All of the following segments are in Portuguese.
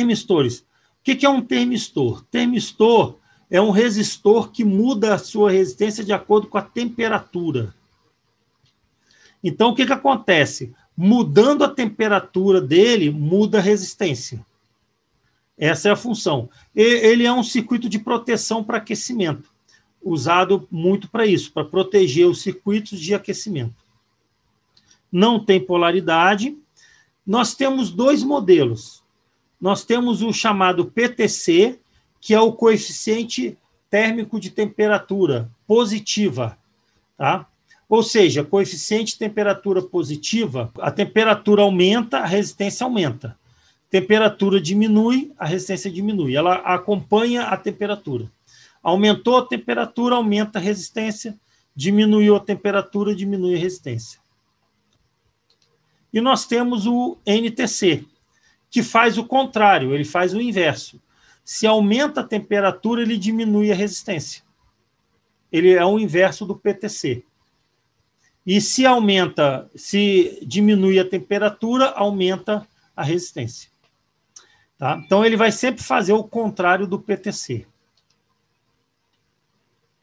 Termistores. O que é um termistor? Termistor é um resistor que muda a sua resistência de acordo com a temperatura. Então, o que acontece? Mudando a temperatura dele, muda a resistência. Essa é a função. Ele é um circuito de proteção para aquecimento, usado muito para isso, para proteger os circuitos de aquecimento. Não tem polaridade. Nós temos dois modelos. Nós temos o chamado PTC, que é o coeficiente térmico de temperatura positiva, tá? Ou seja, coeficiente de temperatura positiva, a temperatura aumenta, a resistência aumenta. Temperatura diminui, a resistência diminui. Ela acompanha a temperatura. Aumentou a temperatura, aumenta a resistência. Diminuiu a temperatura, diminui a resistência. E nós temos o NTC, que faz o contrário, ele faz o inverso. Se aumenta a temperatura, ele diminui a resistência. Ele é o inverso do PTC. E se diminui a temperatura, aumenta a resistência. Tá? Então, ele vai sempre fazer o contrário do PTC.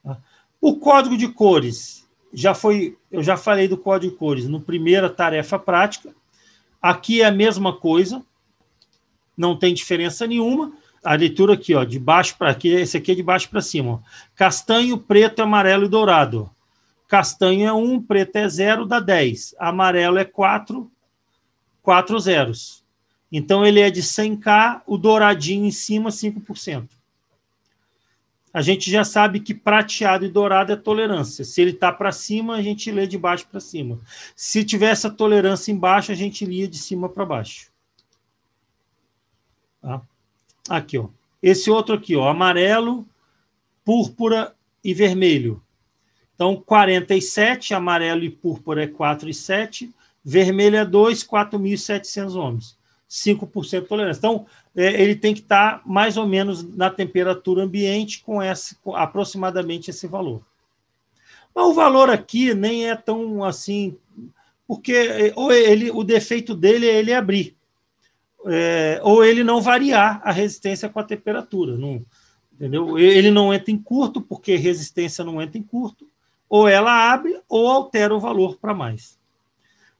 Tá? O código de cores, eu já falei do código de cores no primeira tarefa prática. Aqui é a mesma coisa, não tem diferença nenhuma. A leitura aqui, ó, de baixo para aqui, esse aqui é de baixo para cima. Ó. Castanho, preto, amarelo e dourado. Castanho é 1, preto é 0, dá 10. Amarelo é 4, 4 zeros. Então, ele é de 100K, o douradinho em cima, 5%. A gente já sabe que prateado e dourado é tolerância. Se ele está para cima, a gente lê de baixo para cima. Se tiver essa tolerância embaixo, a gente lia de cima para baixo. Tá? Aqui, ó. Esse outro aqui, ó, amarelo, púrpura e vermelho. Então, 47, amarelo e púrpura é 4,7, vermelho é 2, 4.700 ohms. 5% de tolerância. Então, ele tem que estar mais ou menos na temperatura ambiente com aproximadamente esse valor. Mas o valor aqui nem é tão assim, porque o defeito dele é ele abrir, ou ele não variar a resistência com a temperatura. Não, entendeu? Ele não entra em curto, porque resistência não entra em curto, ou ela abre ou altera o valor para mais.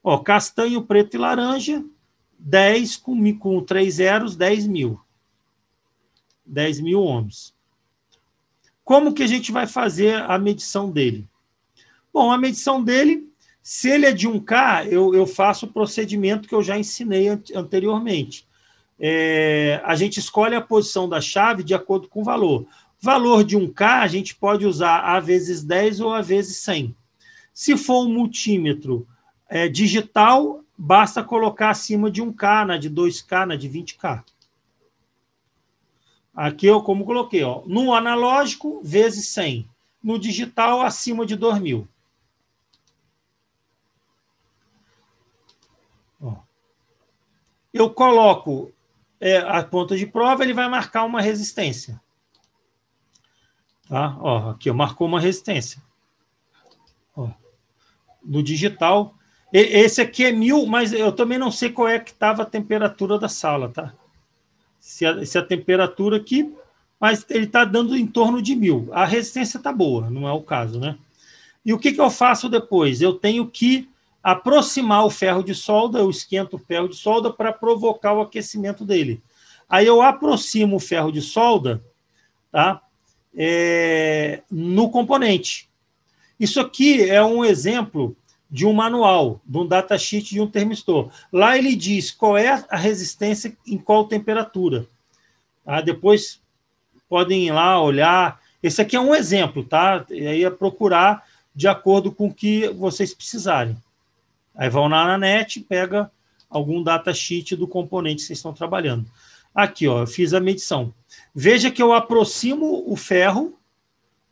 Ó, castanho, preto e laranja, 10 com 3 zeros, 10 mil. 10 mil ohms. Como que a gente vai fazer a medição dele? Bom, a medição dele, se ele é de 1K, eu faço o procedimento que eu já ensinei anteriormente. A gente escolhe a posição da chave de acordo com o valor. Valor de 1K, a gente pode usar A vezes 10 ou A vezes 100. Se for um multímetro digital, basta colocar acima de 1K, na de 2K, na de 20K. Aqui eu como coloquei, ó, no analógico, vezes 100. No digital, acima de 2.000. Ó. Eu coloco a ponta de prova, ele vai marcar uma resistência. Tá? Ó, aqui, ó, marcou uma resistência. Ó. No digital... Esse aqui é 1.000, mas eu também não sei qual é que estava a temperatura da sala, tá? Se a temperatura aqui, mas ele está dando em torno de 1.000. A resistência está boa, não é o caso, né? E o que eu faço depois? Eu tenho que aproximar o ferro de solda, eu esquento o ferro de solda para provocar o aquecimento dele. Aí eu aproximo o ferro de solda, tá? No componente. Isso aqui é um exemplo de um manual, de um datasheet de um termistor. Lá ele diz qual é a resistência em qual temperatura. Tá? Depois podem ir lá olhar. Esse aqui é um exemplo, tá? E aí é procurar de acordo com o que vocês precisarem. Aí vão lá na net e pega algum datasheet do componente que vocês estão trabalhando. Aqui, ó, eu fiz a medição. Veja que eu aproximo o ferro,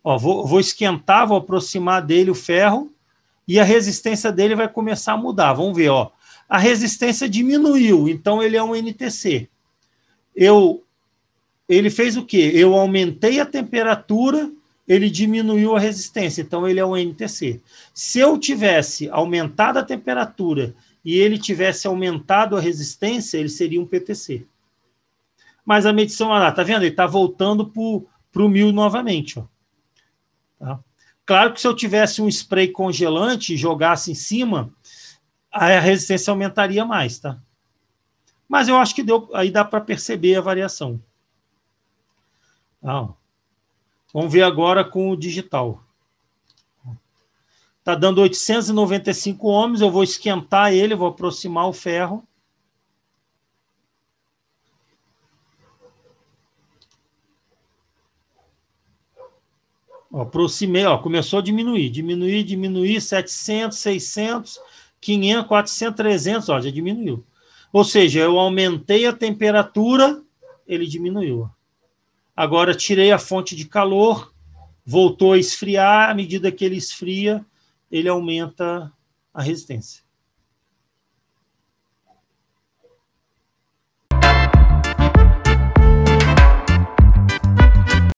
ó, vou esquentar, vou aproximar dele o ferro, e a resistência dele vai começar a mudar. Vamos ver, ó. A resistência diminuiu, então ele é um NTC. Ele fez o quê? Eu aumentei a temperatura, ele diminuiu a resistência, então ele é um NTC. Se eu tivesse aumentado a temperatura e ele tivesse aumentado a resistência, ele seria um PTC. mas a medição, olha lá, tá vendo? Ele está voltando para o 1000 novamente. Ó. Tá? Claro que se eu tivesse um spray congelante e jogasse em cima, a resistência aumentaria mais, tá? Mas eu acho que aí dá para perceber a variação. Tá? Vamos ver agora com o digital. Está dando 895 ohms, eu vou esquentar ele, vou aproximar o ferro. Ó, aproximei, ó, começou a diminuir, 700, 600, 500, 400, 300, ó, já diminuiu. Ou seja, eu aumentei a temperatura, ele diminuiu. Agora tirei a fonte de calor, voltou a esfriar, à medida que ele esfria, ele aumenta a resistência.